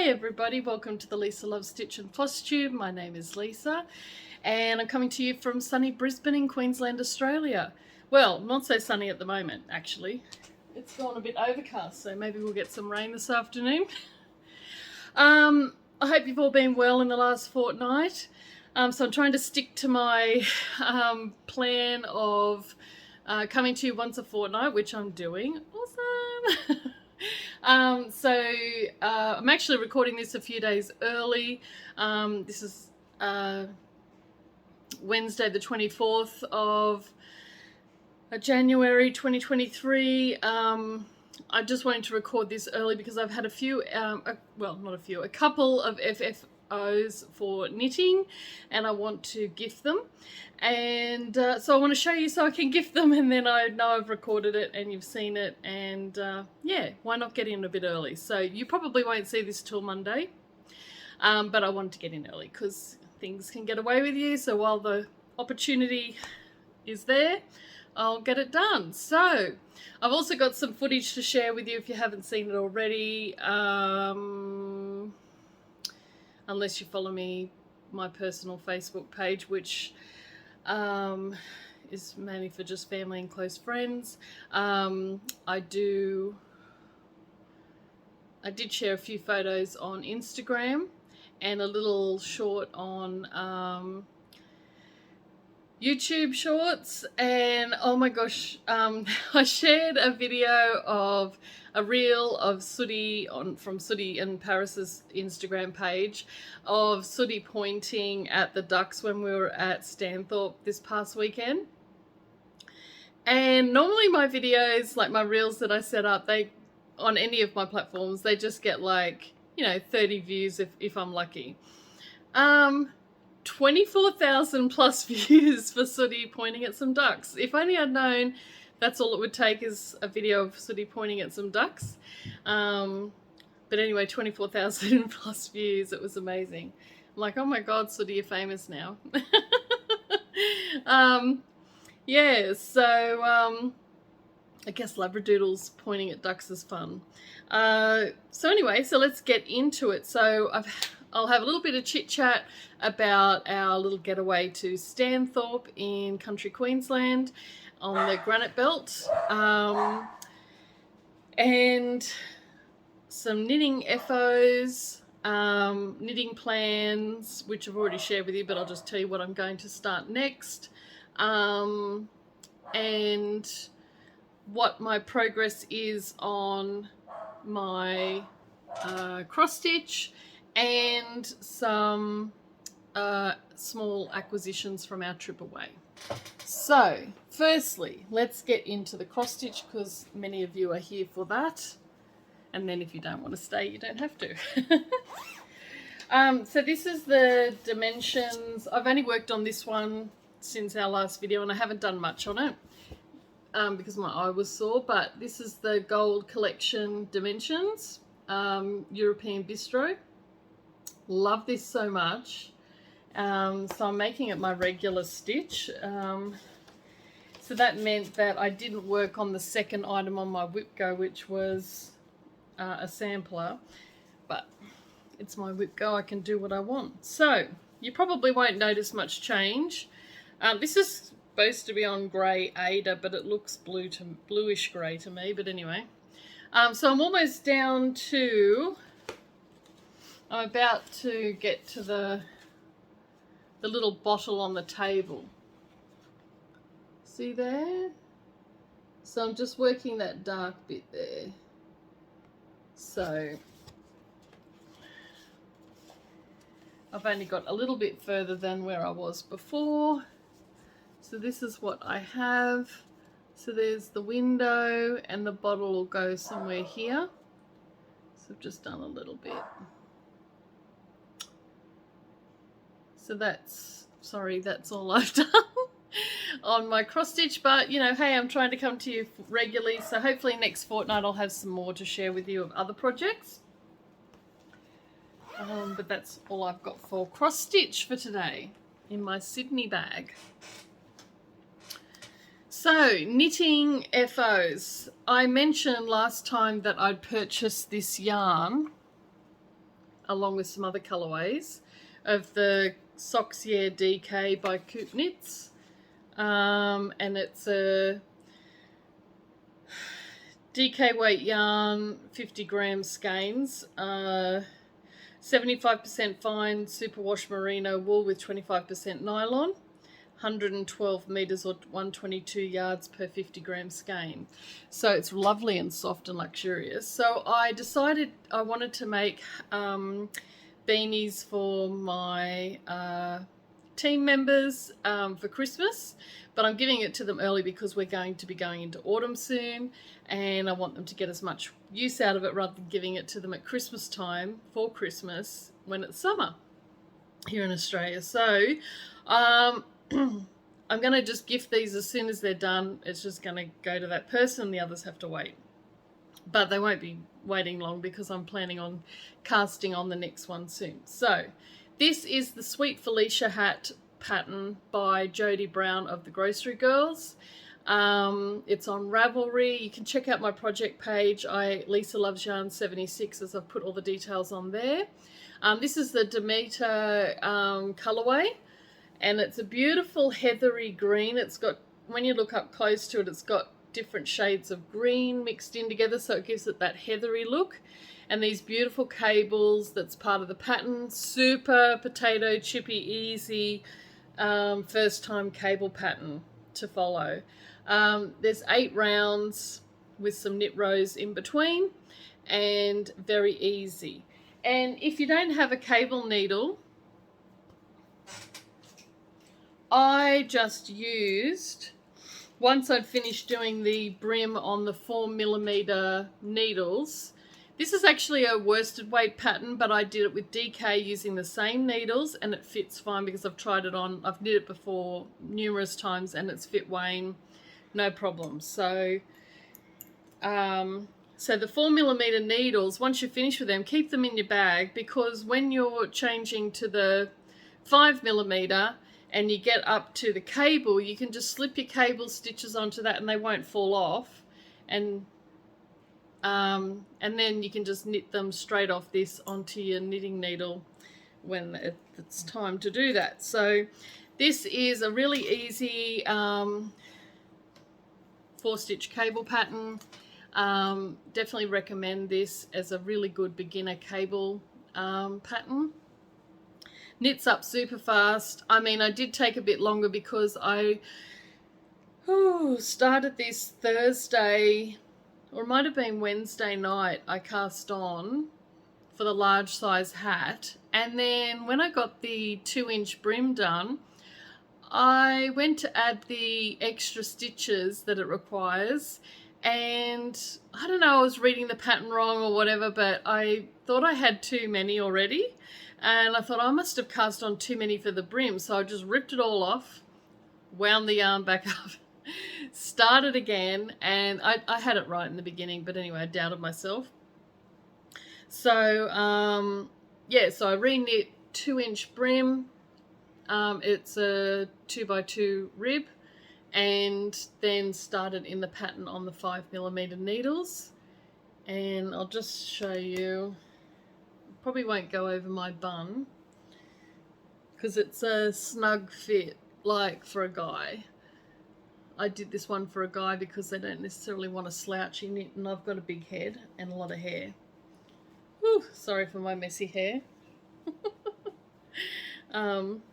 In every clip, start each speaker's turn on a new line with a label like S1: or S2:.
S1: everybody, welcome to the Lisa Loves Stitchin Floss Tube. My name is Lisa and I'm coming to you from sunny Brisbane in Queensland, Australia. Well, not so sunny at the moment actually. It's gone a bit overcast, so maybe we'll get some rain this afternoon. I hope you've all been well in the last fortnight. So I'm trying to stick to my plan of coming to you once a fortnight, which I'm doing. Awesome! I'm actually recording this a few days early. This is Wednesday the 24th of January 2023. I just wanted to record this early because I've had a couple of FFOs for knitting and I want to gift them, and so I want to show you so I can gift them, and then I know I've recorded it and you've seen it, and yeah, why not get in a bit early? So you probably won't see this till Monday, but I wanted to get in early because things can get away with you, so while the opportunity is there, I'll get it done. So I've also got some footage to share with you if you haven't seen it already, unless you follow my personal Facebook page, which is mainly for just family and close friends. I did share a few photos on Instagram and a little short on YouTube Shorts, and oh my gosh, I shared a video of a reel of Sooty from Sooty and Paris's Instagram page of Sooty pointing at the ducks when we were at Stanthorpe this past weekend. And normally my videos, like my reels that I set up, on any of my platforms, they just get like, 30 views if I'm lucky. 24,000 plus views for Sooty pointing at some ducks. If only I'd known that's all it would take is a video of Sooty pointing at some ducks. But anyway, 24,000 plus views. It was amazing. I'm like, oh my God, Sooty, you're famous now. Yeah, so I guess Labradoodles pointing at ducks is fun. So anyway, so let's get into it. So I'll have a little bit of chit chat about our little getaway to Stanthorpe in country Queensland on the Granite Belt, and some knitting FOs, knitting plans, which I've already shared with you, but I'll just tell you what I'm going to start next, and what my progress is on my cross stitch, and some small acquisitions from our trip away. So firstly, let's get into the cross stitch because many of you are here for that, and then if you don't want to stay, you don't have to. So this is the dimensions. I've only worked on this one since our last video and I haven't done much on it because my eye was sore, but this is the Gold Collection dimensions, European Bistro. Love this so much. So I'm making it my regular stitch. So that meant that I didn't work on the second item on my whip go, which was a sampler, but it's my whip go, I can do what I want. So you probably won't notice much change. This is supposed to be on grey Ada, but it looks bluish grey to me, but anyway. So I'm almost down to, I'm about to get to the little bottle on the table. See there? So I'm just working that dark bit there. So I've only got a little bit further than where I was before. So this is what I have. So there's the window and the bottle will go somewhere here. So I've just done a little bit. So that's all I've done on my cross stitch, but hey, I'm trying to come to you regularly, so hopefully next fortnight I'll have some more to share with you of other projects. But that's all I've got for cross stitch for today in my Sydney bag. So knitting FOs. I mentioned last time that I'd purchased this yarn along with some other colourways of the Soxier DK by Coop Knits. And it's a DK weight yarn, 50 gram skeins, 75% fine superwash merino wool with 25% nylon, 112 meters or 122 yards per 50 gram skein. So it's lovely and soft and luxurious. So I decided I wanted to make beanies for my team members for Christmas, but I'm giving it to them early because we're going to be going into autumn soon, and I want them to get as much use out of it rather than giving it to them at Christmas time for Christmas when it's summer here in Australia. So I'm going to just gift these as soon as they're done. It's just going to go to that person, the others have to wait. But they won't be waiting long because I'm planning on casting on the next one soon. So this is the Sweet Felicia hat pattern by Jodie Brown of the Grocery Girls. It's on Ravelry. You can check out my project page, Lisa Loves Yarn 76, as I've put all the details on there. This is the Demeter colorway, and it's a beautiful heathery green. It's got, when you look up close to it, it's got different shades of green mixed in together, so it gives it that heathery look. And these beautiful cables, that's part of the pattern. Super potato chippy easy first time cable pattern to follow. There's 8 rounds with some knit rows in between, and very easy. And if you don't have a cable needle, I just used, once I'd finished doing the brim on the 4mm needles, this is actually a worsted weight pattern, but I did it with DK using the same needles, and it fits fine because I've tried it on. I've knit it before numerous times and it's fit Wayne, no problem. So, so the 4mm needles, once you're finished with them, keep them in your bag, because when you're changing to the 5mm and you get up to the cable, you can just slip your cable stitches onto that and they won't fall off. And then you can just knit them straight off this onto your knitting needle when it's time to do that. So this is a really easy 4-stitch cable pattern. Definitely recommend this as a really good beginner cable pattern. Knits up super fast. I mean, I did take a bit longer because I started this Thursday, or it might have been Wednesday night. I cast on for the large size hat, and then when I got the 2-inch brim done, I went to add the extra stitches that it requires, and I don't know, I was reading the pattern wrong or whatever, but I thought I had too many already, and I thought I must have cast on too many for the brim, so I just ripped it all off, wound the yarn back up, started again, and I had it right in the beginning, but anyway, I doubted myself. So yeah, so I re-knit 2-inch brim. It's a 2x2 rib, and then started in the pattern on the 5mm needles. And I'll just show you, probably won't go over my bun because it's a snug fit, like for a guy. I did this one for a guy because they don't necessarily want a slouchy knit, and I've got a big head and a lot of hair. Whew, sorry for my messy hair.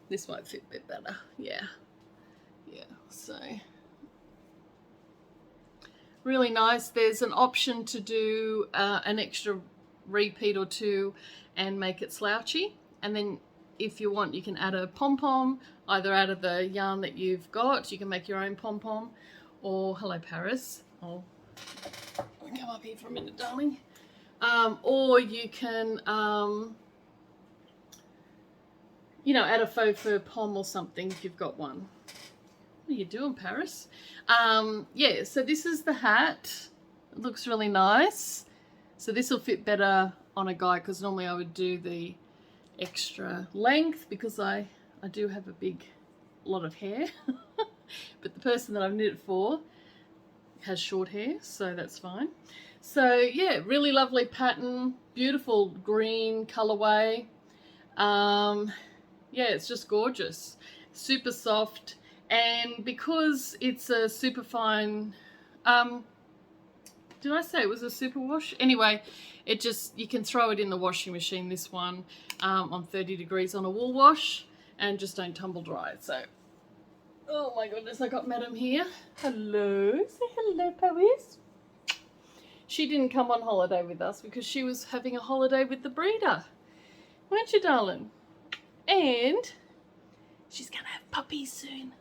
S1: This might fit a bit better. Yeah, so really nice. There's an option to do an extra repeat or two and make it slouchy, and then if you want, you can add a pom-pom, either out of the yarn that you've got. You can make your own pom-pom, or hello Paris, I'll come up here for a minute, darling. Or you can you know, add a faux fur pom or something if you've got one. What are you doing, Paris? Yeah, so this is the hat. It looks really nice. So this will fit better on a guy, because normally I would do the extra length because I do have a big lot of hair. But the person that I've knit it for has short hair, so that's fine. So yeah, really lovely pattern, beautiful green colorway. Yeah, it's just gorgeous, super soft, and because it's a super fine, did I say it was a super wash? Anyway, it just, you can throw it in the washing machine, this one, on 30 degrees on a wool wash, and just don't tumble dry. So, oh my goodness, I got Madam here. Hello, say hello, Powys. She didn't come on holiday with us because she was having a holiday with the breeder, weren't you, darling? And she's gonna have puppies soon.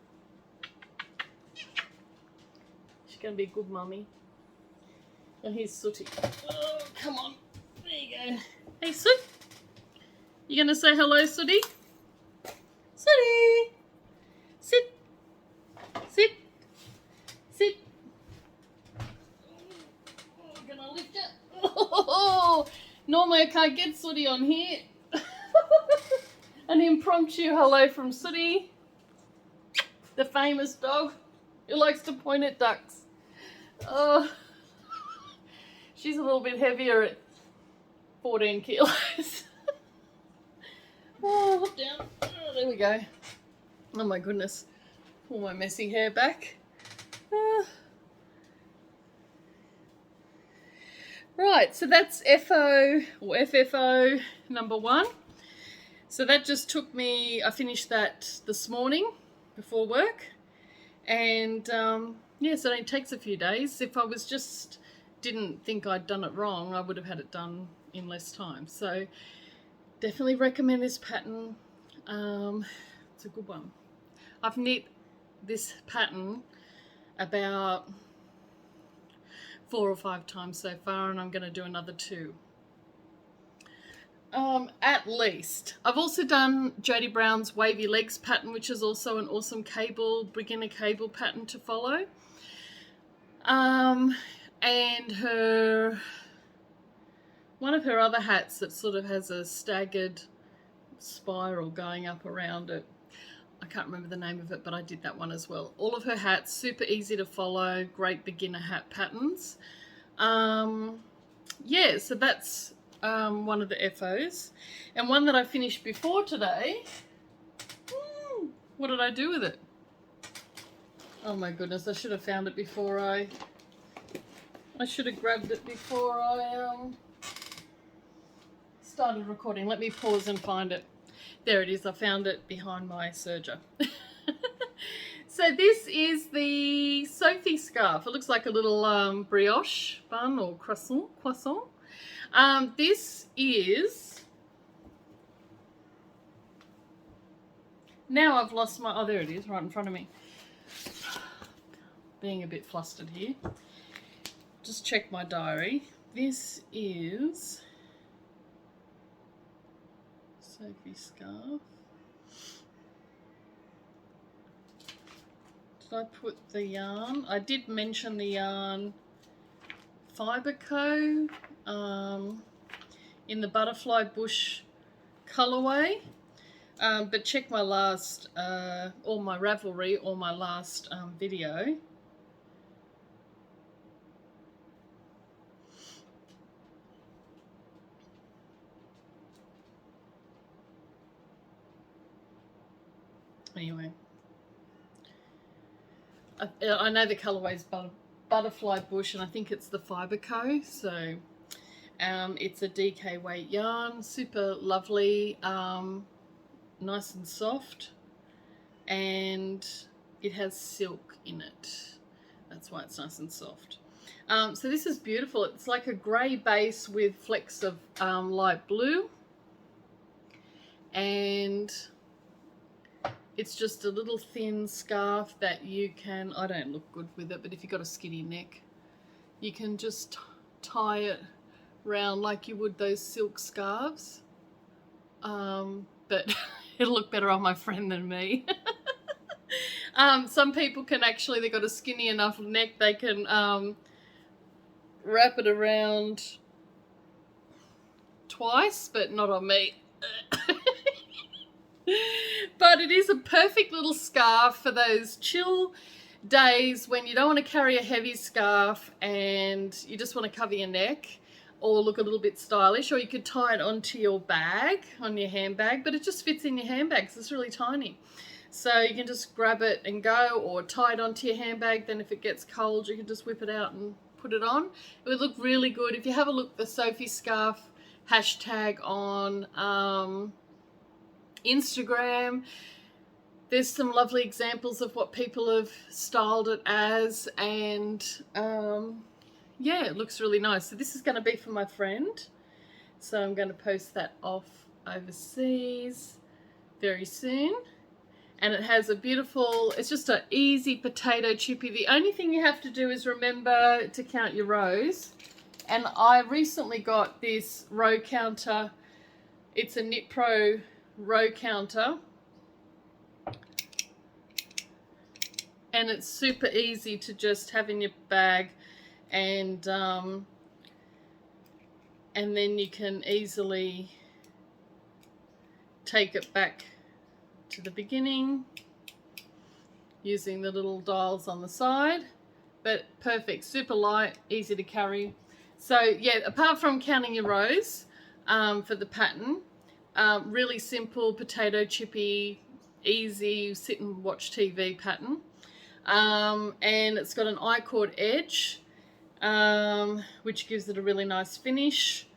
S1: She's gonna be a good mummy. And here's Sooty. Oh, come on. There you go. Hey, Soot. You gonna say hello, Sooty? Sooty! Sit. Sit. Sit. Oh, I'm gonna lift it. Oh, normally I can't get Sooty on here. An impromptu hello from Sooty, the famous dog who likes to point at ducks. Oh, she's a little bit heavier at 14 kilos. Oh, hop down. Oh, there we go. Oh my goodness. Pull my messy hair back. Right, so that's FO or FFO number 1. So that just took me, I finished that this morning before work. And yeah, so it takes a few days. If I was just didn't think I'd done it wrong, I would have had it done in less time. So definitely recommend this pattern. It's a good one. I've knit this pattern about 4 or 5 times so far, and I'm going to do another 2. At least. I've also done Jodie Brown's Wavy Legs pattern, which is also an awesome cable, beginner cable pattern to follow. And one of her other hats that sort of has a staggered spiral going up around it. I can't remember the name of it, but I did that one as well. All of her hats, super easy to follow, great beginner hat patterns. Yeah, so that's one of the FOs. And one that I finished before today. What did I do with it? Oh my goodness, I should have found it before I should have grabbed it before I started recording. Let me pause and find it. There it is. I found it behind my serger. So this is the Sophie scarf. It looks like a little brioche bun or croissant. This is, now I've lost my, oh there it is, right in front of me. Being a bit flustered here. Just check my diary. This is Sophie scarf. Did I put the yarn? I did mention the yarn Fiberco in the Butterfly Bush colorway. But check my last, or my Ravelry, or my last video. Anyway, I know the colorway's Butterfly Bush, and I think it's the Fiberco. So it's a DK weight yarn, super lovely, nice and soft, and it has silk in it. That's why it's nice and soft. So this is beautiful. It's like a grey base with flecks of light blue, and it's just a little thin scarf that you can, I don't look good with it, but if you've got a skinny neck, you can just tie it round like you would those silk scarves. But it'll look better on my friend than me. Some people can actually, they've got a skinny enough neck, they can wrap it around twice, but not on me. But it is a perfect little scarf for those chill days when you don't want to carry a heavy scarf and you just want to cover your neck or look a little bit stylish, or you could tie it onto your bag, on your handbag, but it just fits in your handbag because it's really tiny. So you can just grab it and go, or tie it onto your handbag. Then if it gets cold, you can just whip it out and put it on. It would look really good. If you have a look, the Sophie Scarf hashtag on Instagram, there's some lovely examples of what people have styled it as, and yeah, it looks really nice. So this is going to be for my friend. So I'm going to post that off overseas very soon. And it has a beautiful, it's just an easy potato chippy. The only thing you have to do is remember to count your rows. And I recently got this row counter. It's a Knit Pro row counter. And it's super easy to just have in your bag, and then you can easily take it back to the beginning using the little dials on the side. But perfect, super light, easy to carry. So yeah, apart from counting your rows for the pattern, really simple potato chippy, easy sit and watch TV pattern. And it's got an I-cord edge, which gives it a really nice finish.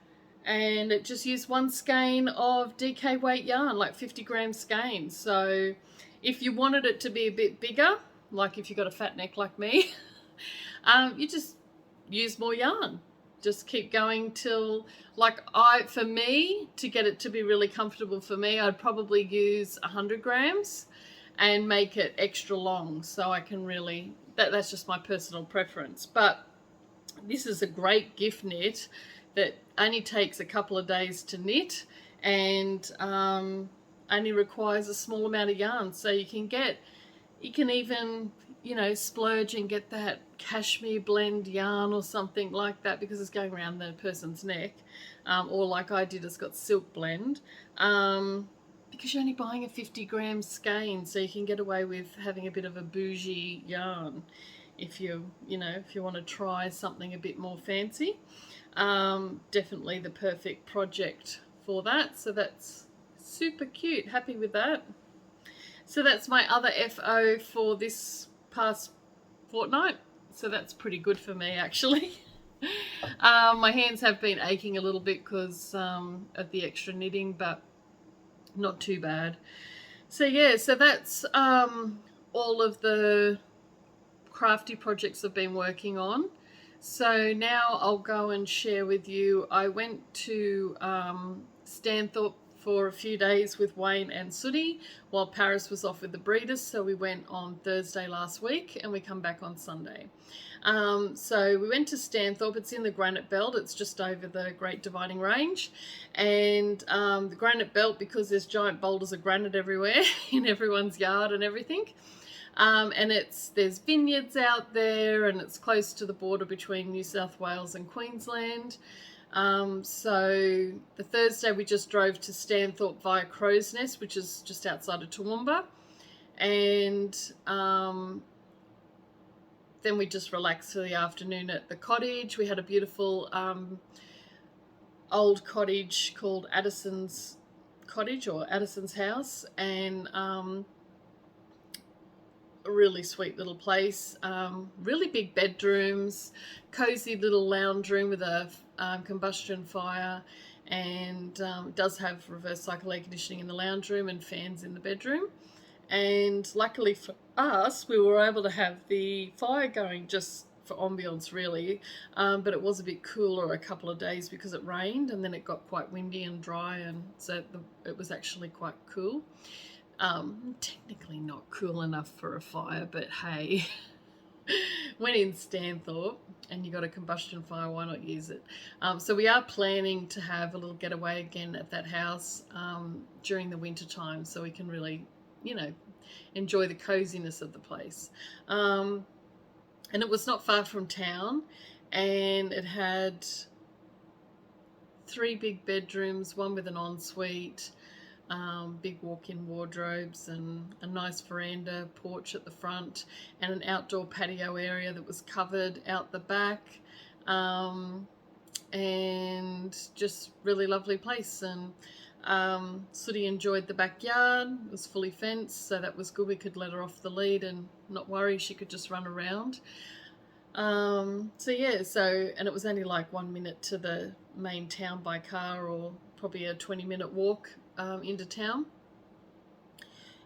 S1: And it just used one skein of DK weight yarn, like 50 gram skein. So if you wanted it to be a bit bigger, like if you've got a fat neck like me, you just use more yarn. Just keep going till, like for me, to get it to be really comfortable for me, I'd probably use 100 grams and make it extra long, so I can really, that's just my personal preference. But this is a great gift knit that only takes a couple of days to knit, and only requires a small amount of yarn. So you can even, you know, splurge and get that cashmere blend yarn or something like that, because it's going around the person's neck, or like I did, it's got silk blend, because you're only buying a 50 gram skein, so you can get away with having a bit of a bougie yarn if you want to try something a bit more fancy. Definitely the perfect project for that. So that's super cute, happy with that. So that's my other FO for this past fortnight, so that's pretty good for me actually. My hands have been aching a little bit because of the extra knitting, but not too bad. So yeah, so that's all of the crafty projects I've been working on. So now I'll go and share with you, I went to Stanthorpe for a few days with Wayne and Sooty while Paris was off with the breeders. So we went on Thursday last week and we come back on Sunday. So we went to Stanthorpe. It's in the Granite Belt. It's just over the Great Dividing Range. And the Granite Belt, because there's giant boulders of granite everywhere in everyone's yard and everything. And there's vineyards out there, and it's close to the border between New South Wales and Queensland. So the Thursday we just drove to Stanthorpe via Crow's Nest, which is just outside of Toowoomba, and then we just relaxed for the afternoon at the cottage. We had a beautiful old cottage called Addison's Cottage, or Addison's House, and a really sweet little place, really big bedrooms, cozy little lounge room with a combustion fire, and it does have reverse cycle air conditioning in the lounge room and fans in the bedroom. And luckily for us, we were able to have the fire going just for ambience really, but it was a bit cooler a couple of days because it rained, and then it got quite windy and dry, and so it was actually quite cool. Technically not cool enough for a fire, but hey, when in Stanthorpe and you got a combustion fire, why not use it? So we are planning to have a little getaway again at that house during the winter time, so we can really, you know, enjoy the coziness of the place. And it was not far from town, and it had 3 big bedrooms, one with an ensuite, big walk-in wardrobes and a nice veranda porch at the front, and an outdoor patio area that was covered out the back, and just really lovely place. And Sooty enjoyed the backyard. It was fully fenced, so that was good. We could let her off the lead and not worry, she could just run around. So yeah, and it was only like 1 minute to the main town by car, or probably a 20-minute walk into town.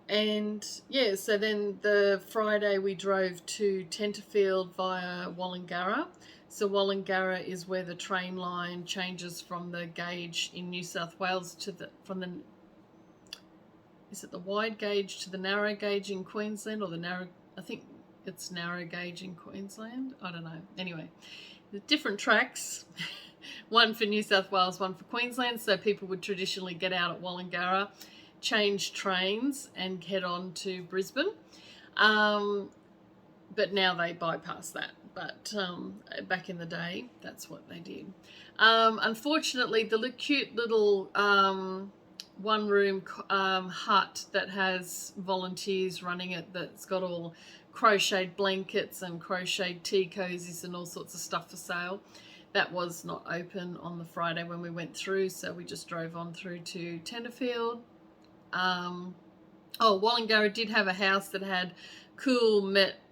S1: And yeah, so then the Friday we drove to Tenterfield via Wallangarra. So Wallangarra is where the train line changes from the gauge in New South Wales to is it the wide gauge to the narrow gauge in Queensland, or the narrow, I think it's narrow gauge in Queensland, I don't know. Anyway, the different tracks, one for New South Wales, one for Queensland, so people would traditionally get out at Wallangarra, change trains and head on to Brisbane, but now they bypass that. But back in the day, that's what they did. Unfortunately, the cute little one-room hut that has volunteers running it, that's got all crocheted blankets and crocheted tea cozies and all sorts of stuff for sale, that was not open on the Friday when we went through, so we just drove on through to Tenterfield. Wallangarra did have a house that had cool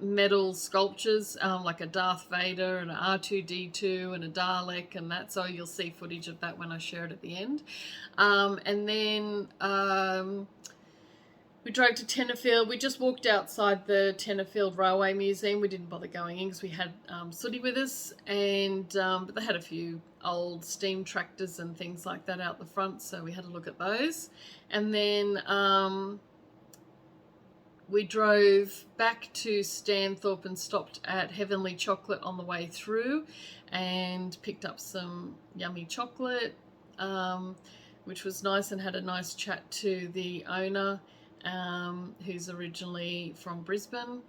S1: metal sculptures, like a Darth Vader and an R2-D2 and a Dalek and that, so you'll see footage of that when I share it at the end. And then we drove to Tenterfield. We just walked outside the Tenterfield Railway Museum. We didn't bother going in because we had Sooty with us, and but they had a few old steam tractors and things like that out the front, so we had a look at those. And then we drove back to Stanthorpe and stopped at Heavenly Chocolate on the way through and picked up some yummy chocolate, which was nice, and had a nice chat to the owner, who's originally from Brisbane.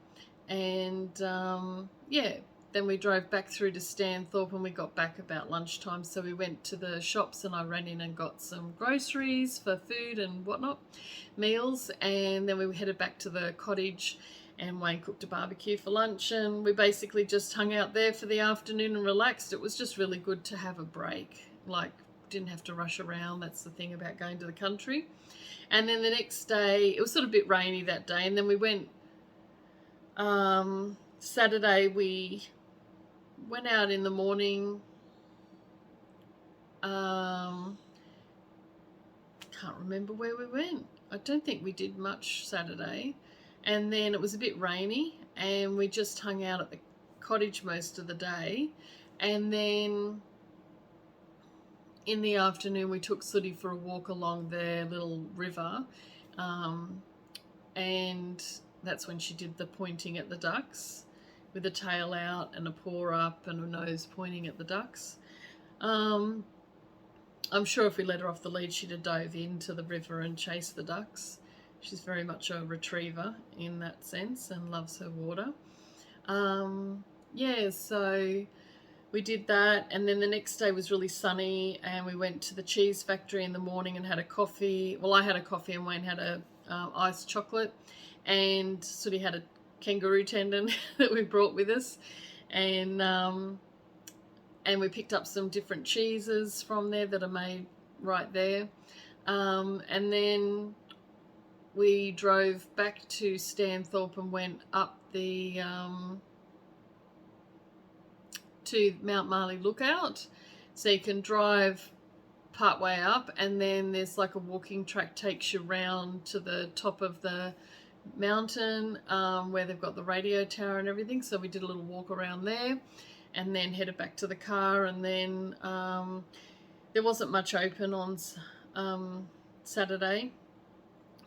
S1: And yeah, then we drove back through to Stanthorpe and we got back about lunchtime, so we went to the shops and I ran in and got some groceries for food and whatnot, meals, and then we headed back to the cottage and Wayne cooked a barbecue for lunch, and we basically just hung out there for the afternoon and relaxed. It was just really good to have a break, like didn't have to rush around. That's the thing about going to the country. And then the next day, it was sort of a bit rainy that day, and then we went Saturday, we went out in the morning. Can't remember where we went. I don't think we did much Saturday. And then it was a bit rainy and we just hung out at the cottage most of the day. And then in the afternoon we took Sooty for a walk along their little river, and that's when she did the pointing at the ducks with a tail out and a paw up and a nose pointing at the ducks. I'm sure if we let her off the lead she'd have dove into the river and chased the ducks. She's very much a retriever in that sense and loves her water. Yeah, so we did that, and then the next day was really sunny and we went to the cheese factory in the morning and had a coffee. Well, I had a coffee and Wayne had a iced chocolate, and Sooty had a kangaroo tendon that we brought with us, and we picked up some different cheeses from there that are made right there, and then we drove back to Stanthorpe and went up the to Mount Marley Lookout. So you can drive part way up and then there's like a walking track takes you round to the top of the mountain, where they've got the radio tower and everything. So we did a little walk around there and then headed back to the car, and then there wasn't much open on Saturday,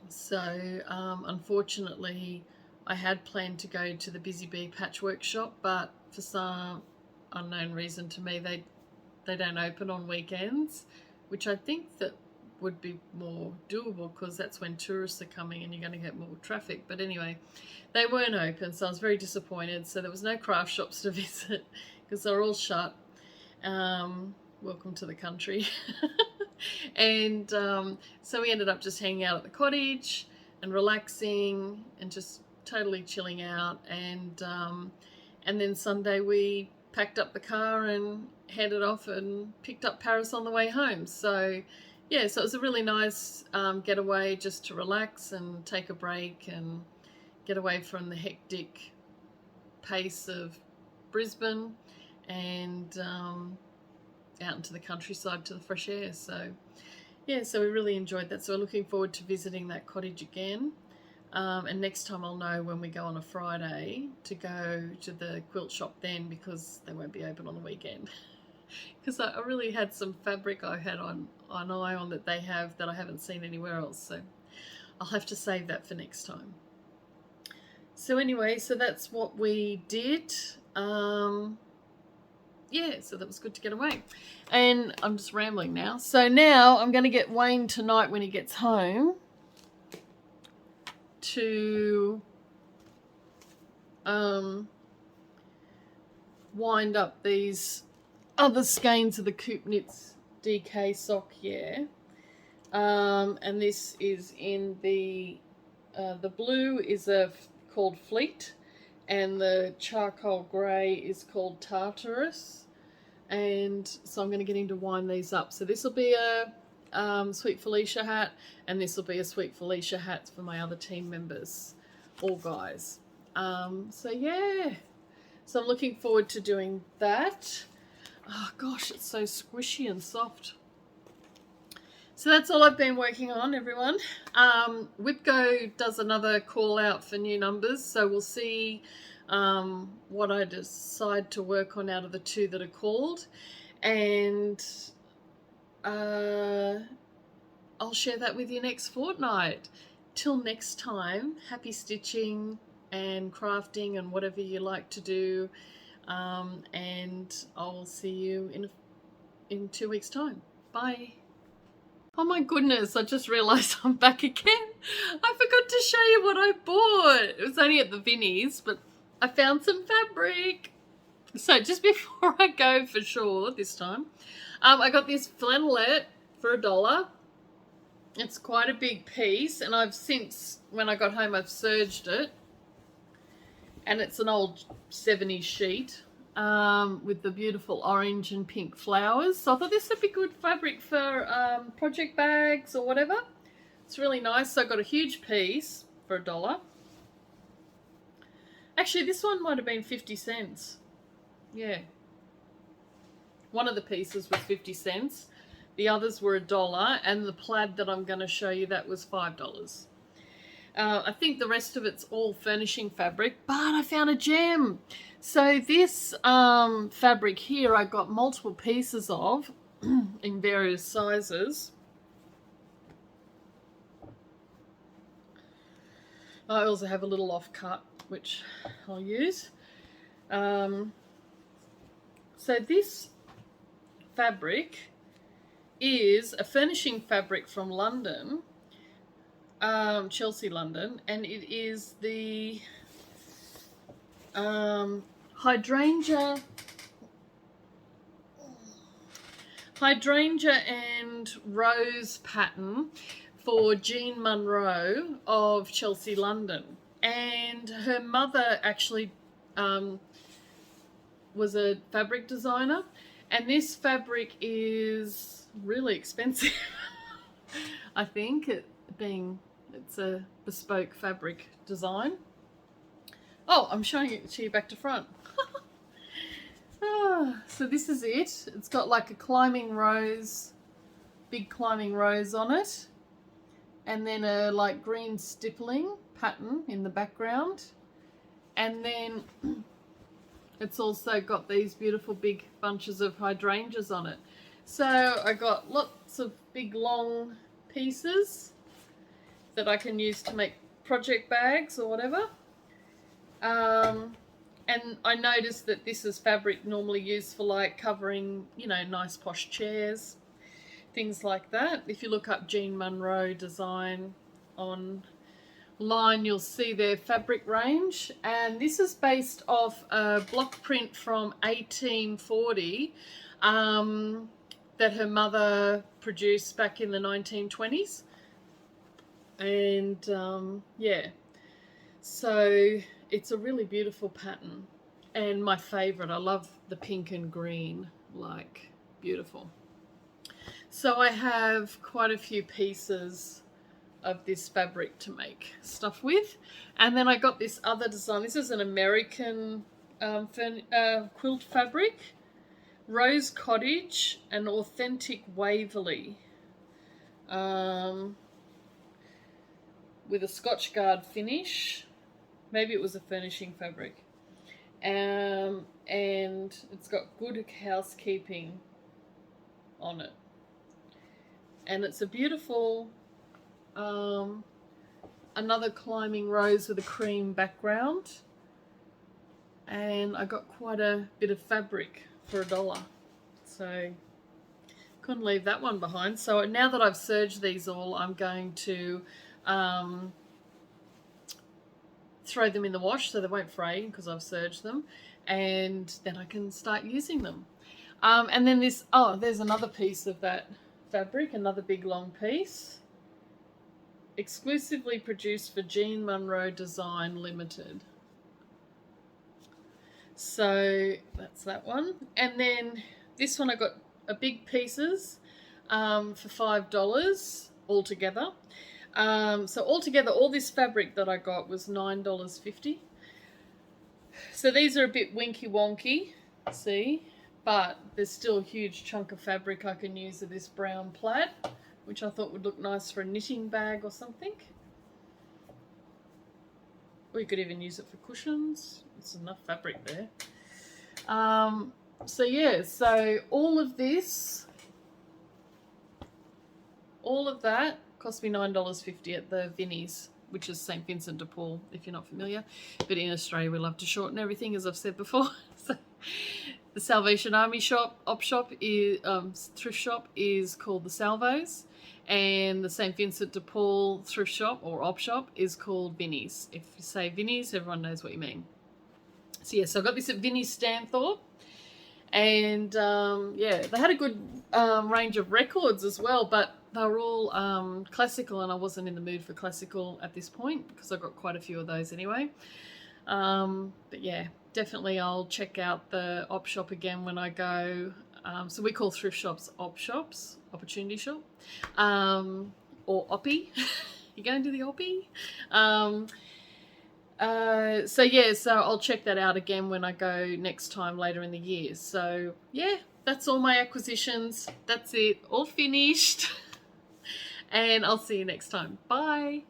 S1: so unfortunately I had planned to go to the Busy Bee patchwork shop, but for some unknown reason to me they don't open on weekends, which I think that would be more doable because that's when tourists are coming and you're going to get more traffic. But anyway, they weren't open, so I was very disappointed. So there was no craft shops to visit because they're all shut. Welcome to the country. And so we ended up just hanging out at the cottage and relaxing and just totally chilling out. And then Sunday we packed up the car and headed off and picked up Paris on the way home. So yeah, so it was a really nice getaway, just to relax and take a break and get away from the hectic pace of Brisbane and out into the countryside to the fresh air. So yeah, so we really enjoyed that. So we're looking forward to visiting that cottage again. And next time I'll know when we go on a Friday to go to the quilt shop then, because they won't be open on the weekend. Because I really had some fabric I had an eye on that they have that I haven't seen anywhere else. So I'll have to save that for next time. So anyway, so that's what we did. Yeah, so that was good to get away. And I'm just rambling now. So now I'm going to get Wayne tonight when he gets home to wind up these other skeins of the Coop Knits DK sock here. And this is in the blue is called Fleet, and the charcoal grey is called Tartarus. And so I'm going to get him to wind these up. So this will be a Sweet Felicia hat, and this will be a Sweet Felicia hat for my other team members, all guys. So yeah, so I'm looking forward to doing that. Oh gosh, it's so squishy and soft. So that's all I've been working on, everyone. Whipco does another call out for new numbers, so we'll see what I decide to work on out of the two that are called, and I'll share that with you next fortnight. Till next time, happy stitching and crafting and whatever you like to do, and I'll see you in 2 weeks' time. Bye. Oh my goodness, I just realised I'm back again. I forgot to show you what I bought. It was only at the Vinnies, but I found some fabric. So just before I go for sure this time, I got this flannelette for $1. It's quite a big piece, and I've since, when I got home, I've serged it. And it's an old 70s sheet with the beautiful orange and pink flowers. So I thought this would be good fabric for project bags or whatever. It's really nice. So I got a huge piece for $1. Actually, this one might have been 50 cents. Yeah. One of the pieces was 50 cents. The others were $1, and the plaid that I'm going to show you, that was $5. I think the rest of it's all furnishing fabric, but I found a gem. So this fabric here, I got multiple pieces of in various sizes. I also have a little offcut, which I'll use. So this fabric is a furnishing fabric from London, Chelsea, London, and it is the hydrangea and rose pattern for Jean Munro of Chelsea, London. And her mother actually was a fabric designer, and this fabric is really expensive. I think it's a bespoke fabric design. Oh, I'm showing it to you back to front. So this is it. It's got like a climbing rose, big climbing rose on it, and then a like green stippling pattern in the background, and then it's also got these beautiful big bunches of hydrangeas on it. So I got lots of big long pieces that I can use to make project bags or whatever. And I noticed that this is fabric normally used for like covering, you know, nice posh chairs, things like that. If you look up Jean Munro design online, you'll see their fabric range. And this is based off a block print from 1840 that her mother produced back in the 1920s. And yeah, so it's a really beautiful pattern, and my favorite. I love the pink and green, like, beautiful. So I have quite a few pieces of this fabric to make stuff with, and then I got this other design. This is an American quilt fabric, Rose Cottage, an authentic Waverley, with a Scotchgard finish. Maybe it was a furnishing fabric, and it's got good housekeeping on it, and it's a beautiful another climbing rose with a cream background, and I got quite a bit of fabric for $1, so couldn't leave that one behind. So now that I've serged these all, I'm going to throw them in the wash so they won't fray because I've serged them, and then I can start using them. And then this, oh, there's another piece of that fabric, another big long piece, exclusively produced for Jean Monroe Design Limited. So that's that one. And then this one I got a big pieces for $5 altogether. So altogether, all this fabric that I got was $9.50. So these are a bit winky wonky, see, but there's still a huge chunk of fabric I can use of this brown plaid, which I thought would look nice for a knitting bag or something. Or you could even use it for cushions. It's enough fabric there. So yeah, so all of this, all of that cost me $9.50 at the Vinnie's, which is St. Vincent de Paul, if you're not familiar. But in Australia, we love to shorten everything, as I've said before. So the Salvation Army shop, op shop, is thrift shop is called the Salvos, and the St. Vincent de Paul thrift shop or op shop is called Vinnie's. If you say Vinnie's, everyone knows what you mean. So yeah, so I got this at Vinnie's Stanthorpe, and yeah, they had a good range of records as well, but they were all classical, and I wasn't in the mood for classical at this point because I got quite a few of those anyway. But yeah, definitely I'll check out the op shop again when I go. So we call thrift shops op shops, opportunity shop, or oppie. You going to the oppie? So yeah, so I'll check that out again when I go next time later in the year. So yeah, that's all my acquisitions. That's it, all finished. And I'll see you next time. Bye.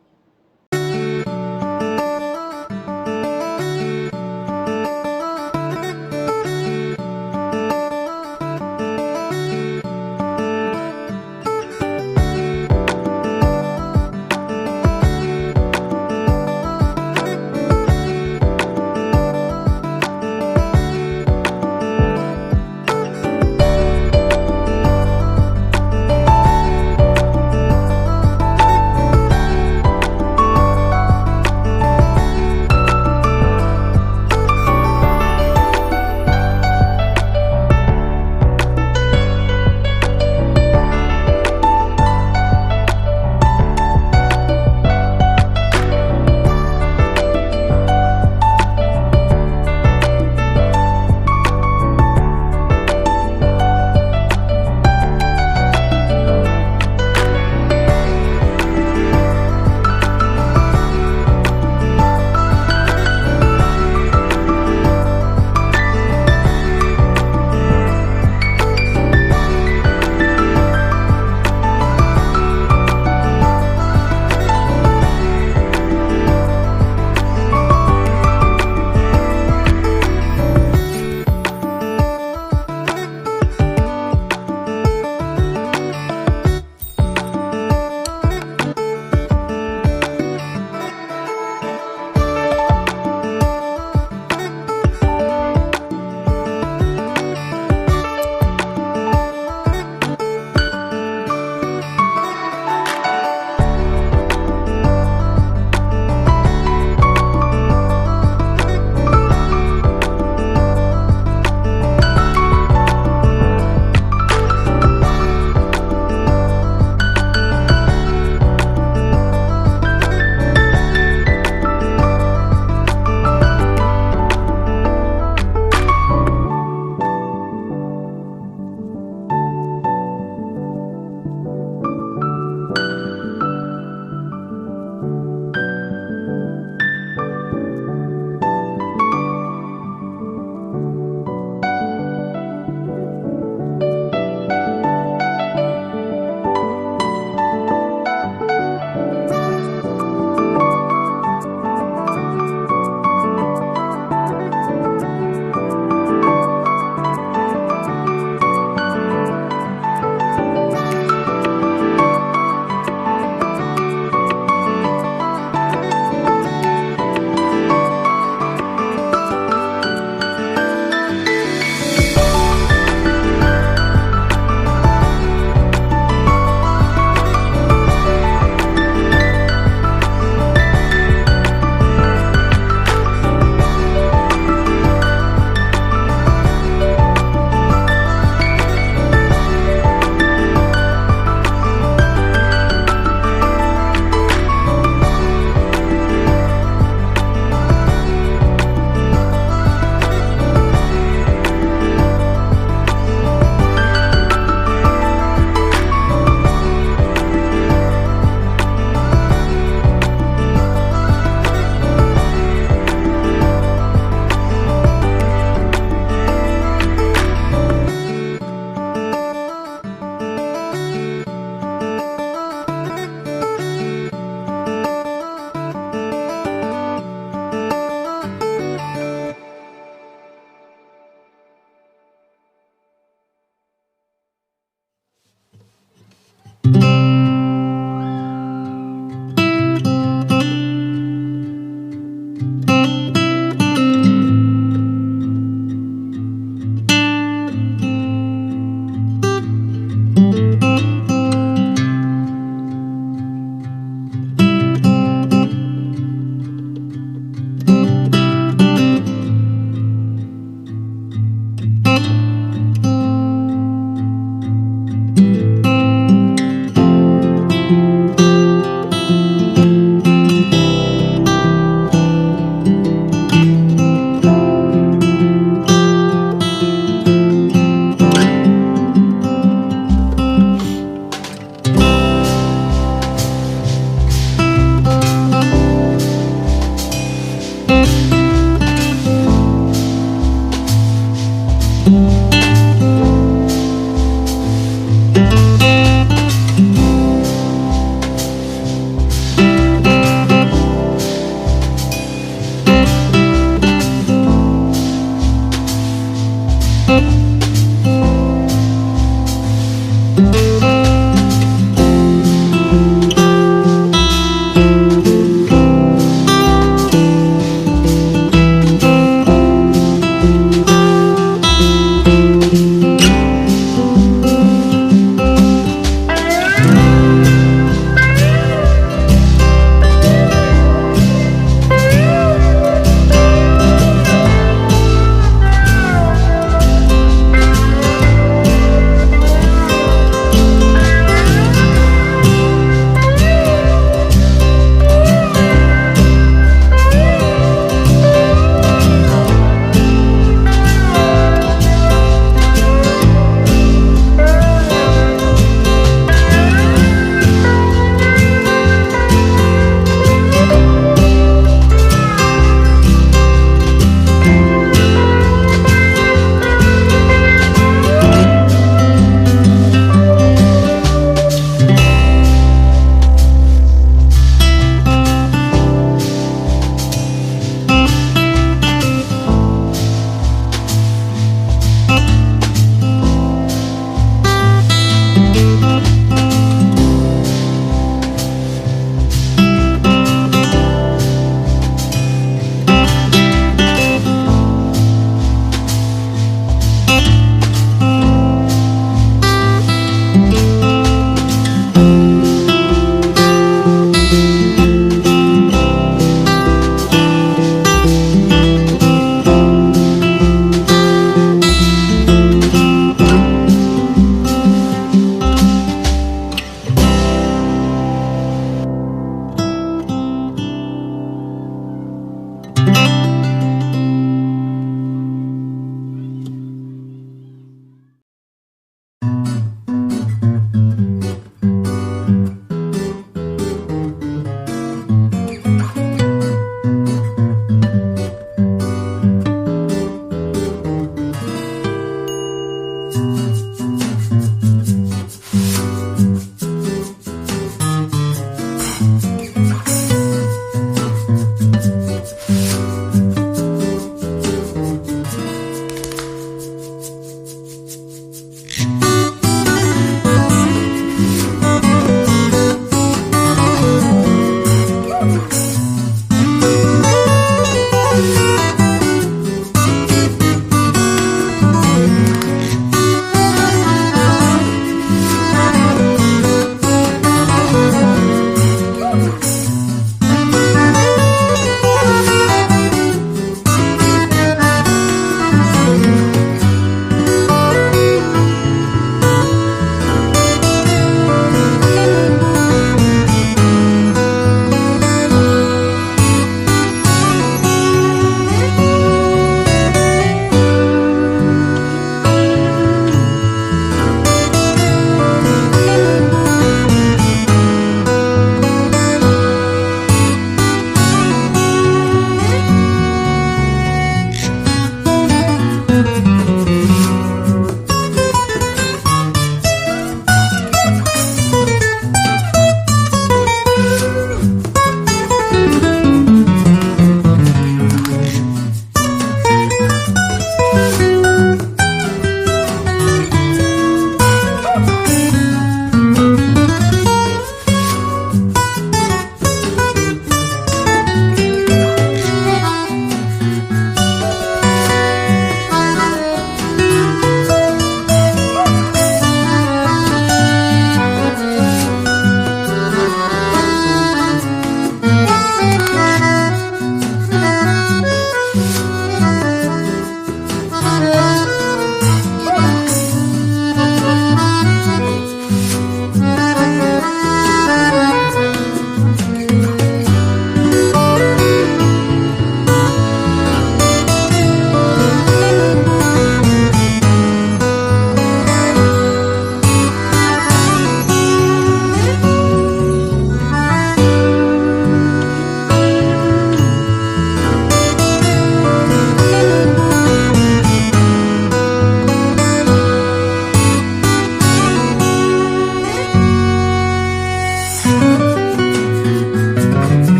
S2: Bye.